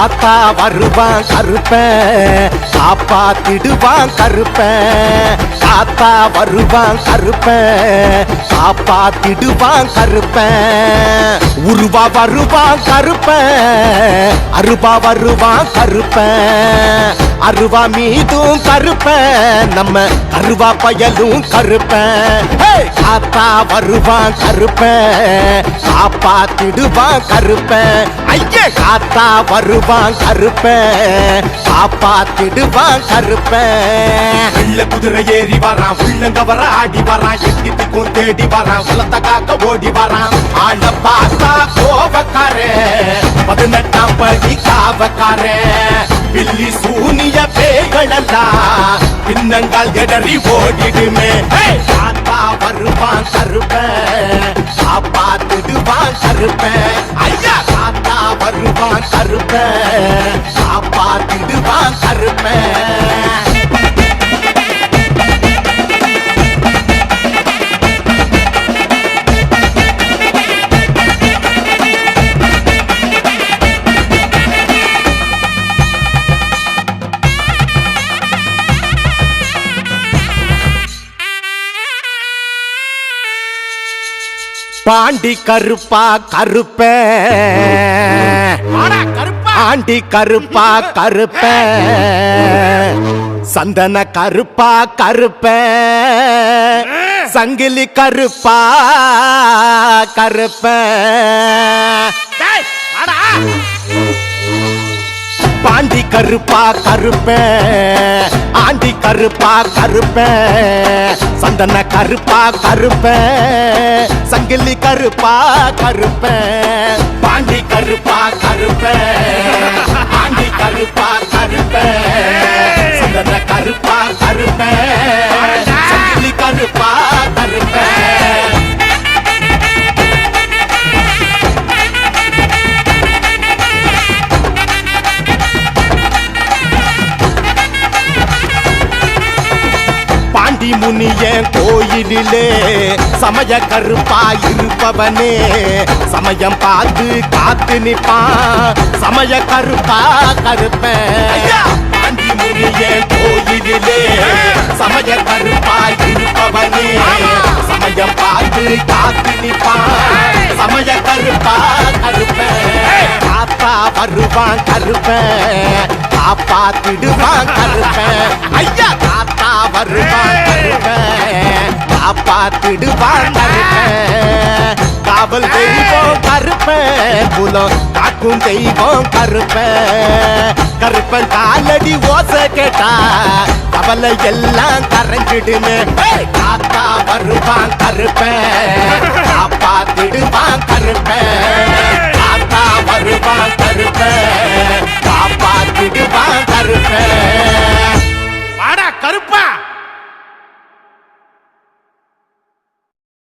காத்தா வருவான் கருப்பன் காப்பாத்திடுவான் கருப்பன் காத்தா வருவான் கருப்பன் காப்பாத்திடுவான் கருப்பன் உருவா வருவான் கருப்பன் அருவா வருவான் கருப்பன் அருவா மீதும் கருப்பன் நம்ம அருவா பயலும் கருப்பன் காத்தா வருவான் கருப்பன் காப்பாத்திடுவான் கருப்பன் ஐயா காத்தா வருவான் கருப்பன் காப்பாத்திடுவான் கருப்பன் வெள்ள குதிரை ஏறி வரான் உள்ளங்க வர ஆடி வரான் எத்திக்கும் தேடி வரான் உலத்த காக்க ஓடி வரான் ஆள பார்த்தா கோபக்காரே 18ஆம் படி காவக்காரே பில்லி சூனிய பேய்களெல்லாம் பின்னங்கால் எடறி ஓடிடுமே காத்தா வருவான் கருப்பன் காப்பாத்திடுவான் கருப்பன் ஐயா காத்தா வருவான் கருப்பன் காப்பாத்திடுவான் கருப்பன் பாண்டி கருப்பா கருப்ப ஆண்டி கருப்பா கருப்ப சந்தன கருப்பா கருப்ப சங்கிலி கருப்பா கருப்ப பாண்டி கருப்பா கருப்ப ஆண்டி கருப்பா கருப்ப சந்தன கருப்பா கருப்ப சங்கிலி கருப்பா கருப்ப பாண்டி கருப்பா கருப்ப ஆண்டி கருப்பா கருப்ப சந்தன கருப்பா கருப்ப சங்கிலி கருப்பா கருப்ப முனிய கோயிலிலே சமய கருப்பா இருப்பவனே சமயம் பார்த்து காத்து நிப்பான் சமய கருப்பா கருப்பன் பாண்டி முனிய கோயிலிலே சமய கருப்பா இருப்பவனே சமயம் பார்த்து காத்து நிப்பான் சமய கருப்பா கருப்பன் காத்தா வருவான் கருப்பன் காப்பாத்திடுவான் கருப்பன் ஐயா காத்தா வருவான் கருப்பன் காப்பாத்திடுவான் கருப்பன் காவல் தெய்வம் கருப்பன் குலம் காக்கும் தெய்வம் கருப்பன் கருப்பன் காலடி ஓசை கேட்டா கவலை எல்லாம் கரைஞ்சிடுமே காத்தா வருவான் கருப்பன் காப்பாத்திடுவான் கருப்பன்